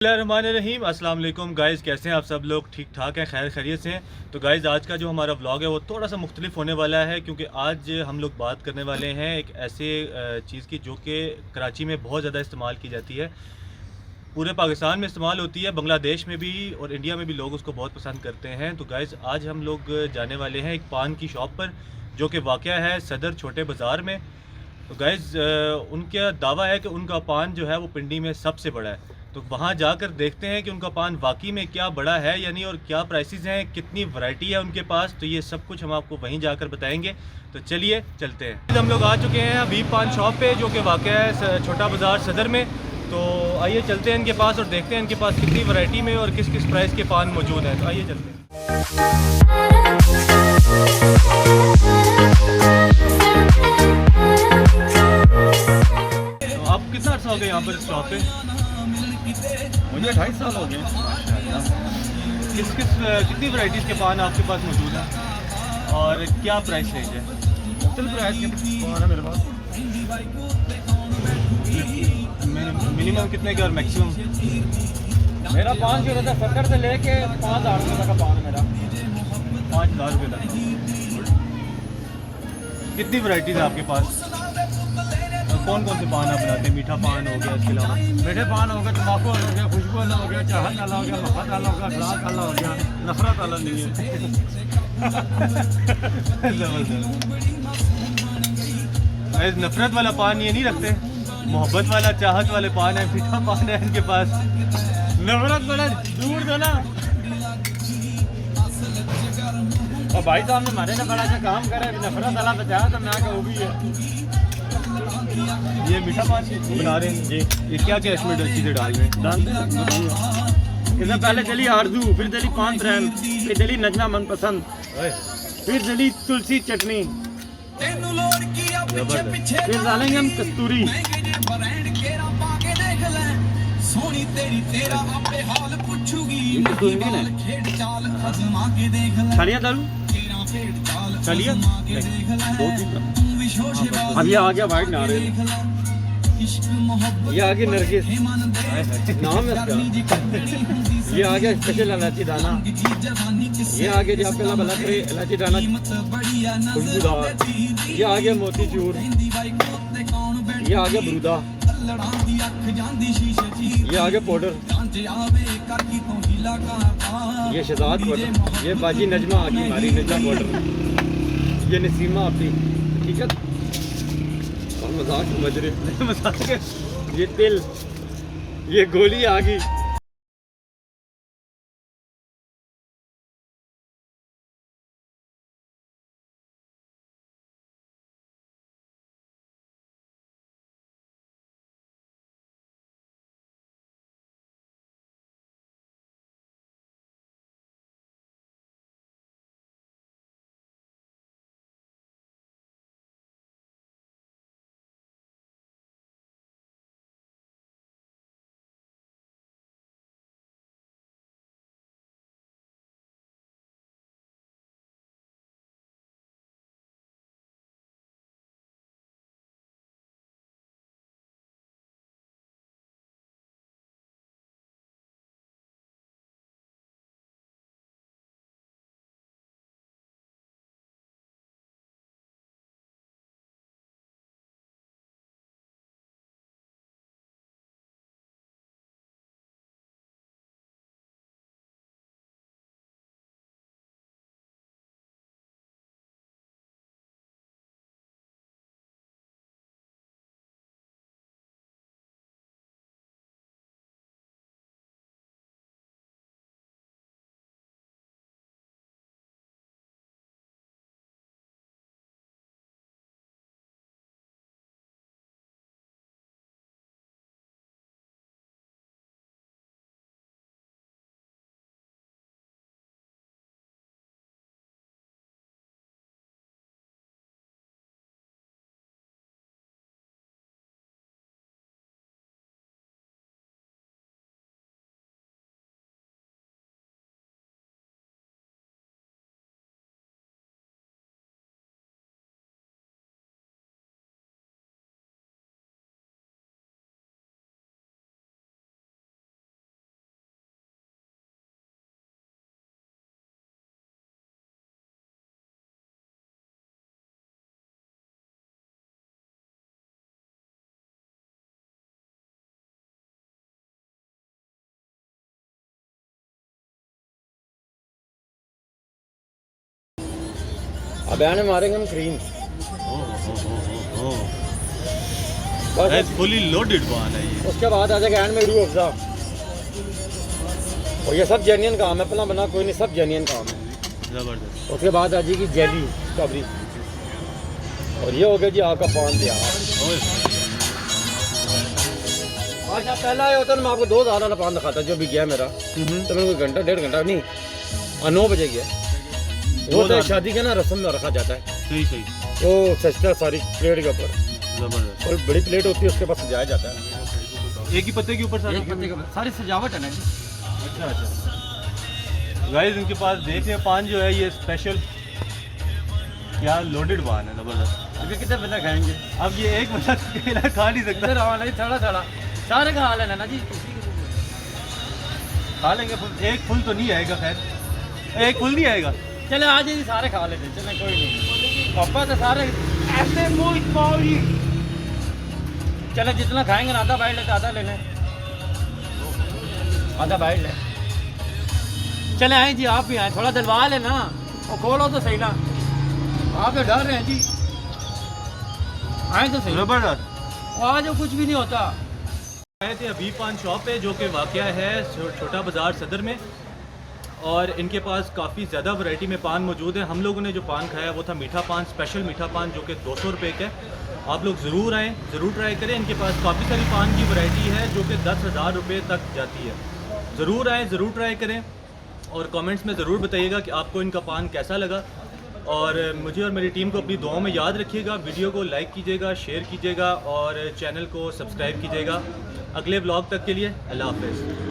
बिस्मिल्लाहिर्रहमानिर्रहीम। अस्सलाम वालेकुम गाइज़, कैसे हैं आप सब लोग? ठीक ठाक हैं, खैर खैरियत से हैं। तो गाइज़ आज का जो हमारा व्लॉग है वो थोड़ा सा मुख्तलिफ होने वाला है, क्योंकि आज हम लोग बात करने वाले हैं एक ऐसे चीज़ की जो कि कराची में बहुत ज़्यादा इस्तेमाल की जाती है। पूरे पाकिस्तान में इस्तेमाल होती है, बांग्लादेश में भी और इंडिया में भी लोग उसको बहुत पसंद करते हैं। तो गाइज़ आज हम लोग जाने वाले हैं एक पान की शॉप पर, जो कि वाक़या है सदर छोटे बाज़ार में। तो गाइज़ उनका दावा है कि उनका पान जो है वो पिंडी में सबसे बड़ा है। तो वहाँ जाकर देखते हैं कि उनका पान वाकई में क्या बड़ा है या नहीं, और क्या प्राइसेस हैं, कितनी वैरायटी है उनके पास। तो ये सब कुछ हम आपको वहीं जाकर बताएंगे। तो चलिए चलते हैं। हम लोग आ चुके हैं अभी पान शॉप पे, जो कि वाक़या है छोटा बाज़ार सदर में। तो आइए चलते हैं इनके पास और देखते हैं इनके पास कितनी वैरायटी में और किस किस प्राइस के पान मौजूद हैं। तो आइए चलते हैं। तो आप कितना अर्सा हो गया यहाँ पर शॉप पे? मुझे 2.5 साल हो गए। कितनी वैरायटीज़ के पान आपके पास मौजूद हैं और क्या प्राइस रेंज है? मुख्तलिफ प्राइस के पान है मेरे पास। मिनिमम कितने के और मैक्सिमम? मेरा पान जो रहता है 70 से लेके 5,000 रुपये तक का पान है मेरा। 5,000 रुपये तक। कितनी वैरायटीज़ है आपके पास? कौन कौन से पान आप बनाते हैं? मीठा पान हो गया, इसके अलावा मीठे पान हो गया, तम्बाकू हो गया, खुशबू वाला हो गया, चाहत वाला हो गया, मफत वाला हो गया, अखलाक वाला हो गया, नफरत वाला नहीं है। नफरत वाला पान ये नहीं रखते? मोहब्बत वाला, चाहत वाले पान है, मीठा पान है इनके पास। नफरत बड़ा दूर दो ना। और भाई साहब ने हमारे ने बड़ा सा काम करा, नफरत वाला बचाया तो मैं क्या वो भी है। ये मीठा पान बना रहे हैं जी। ये क्या क्या इसमें चीज़ें डाल रहे हैं? इसमें पहले चली आरजू, फिर चली पान त्रैन, फिर चली नजना मनपसंद, फिर चली तुलसी चटनी, फिर डालेंगे हम कस्तूरी। छड़िया डालू, चलिए अब ये आ गया वाइट नारियल, ये आ गया नरगिस, नाम है इसका। ये आ गया स्पेशल इलायची दाना, ये आ गया जी आपके लिए भला करे इलायची दाना खुशबूदार, ये आ गया मोती चूर, ये आ गया बरूदा, ये आ गया पाउडर, ये शहजाद पाउडर, ये बाजी नजमा आ गई हमारी नजमा पाउडर, ये नसीमा आपकी हकीकत और मजाक मजरे मसाले। ये तिल, ये गोली आ गई। अब एंड में मारेंगे हम क्रीम। बस फुली लोडेड पान है ये। उसके बाद आ जाएगा एंड में रूह अफ़ज़ा। और ये सब जेन्युइन काम है, पला बना कोई नहीं, सब जेन्युइन काम है। ज़बरदस्त। उसके बाद आ जाएगी जेली स्ट्रॉबेरी। और ये हो गया जी आपका पान तैयार। आज आप पहला आए होता ना, मैं आपको 2000 वाला पान दिखाता जो भी गया मेरा। तो मैंने कोई घंटा 1.5 घंटा नहीं, 9 बजे गया। वो तो शादी के ना रस्म में रखा जाता है। सही सही। वो सस्ता सारी प्लेट के ऊपर, ज़बरदस्त। और बड़ी प्लेट होती है उसके पास सजाया जाता है। एक ही पत्ते के ऊपर सारा। सारी सजावट है ना जी। अच्छा अच्छा। गाइस इनके पास देख रहे हैं पान जो है ये स्पेशल क्या लोडेड पान है, ज़बरदस्त। अभी कितने बंदा खाएंगे? अब ये एक बंदा अकेला खा नहीं सकता। थोड़ा थोड़ा सारे खा लेना ना जी, खा लेंगे फुल। एक फुल तो नहीं आएगा, खैर एक फुल नहीं आएगा। चले आज ही सारे खा लेते, चले कोई नहीं। पापा तो सारे ऐसे मुंह मारी। चले जितना खाएंगे ना, आधा बाइट लेते, आधा ले लें, आधा बाइट ले। चले आए जी, आप भी आए, थोड़ा दिलवा लेना और खोलो तो सही ना। आप तो डर रहे हैं जी, आए तो सही। ज़बरदस्त। आज कुछ भी नहीं होता। आए थे अभी पान शॉप पे, जो कि वाक़या है छोटा बाज़ार सदर में, और इनके पास काफ़ी ज़्यादा वैरायटी में पान मौजूद है। हम लोगों ने जो पान खाया वो था मीठा पान, स्पेशल मीठा पान, जो कि 200 रुपये का है। आप लोग ज़रूर आएँ, ज़रूर ट्राई करें। इनके पास काफ़ी सारी पान की वैरायटी है जो कि 10,000 रुपये तक जाती है। ज़रूर आएँ, ज़रूर ट्राई करें, और कमेंट्स में ज़रूर बताइएगा कि आपको इनका पान कैसा लगा। और मुझे और मेरी टीम को अपनी दुआओं में याद रखिएगा। वीडियो को लाइक कीजिएगा, शेयर कीजिएगा और चैनल को सब्सक्राइब कीजिएगा। अगले व्लॉग तक के लिए अल्लाह हाफ़िज़।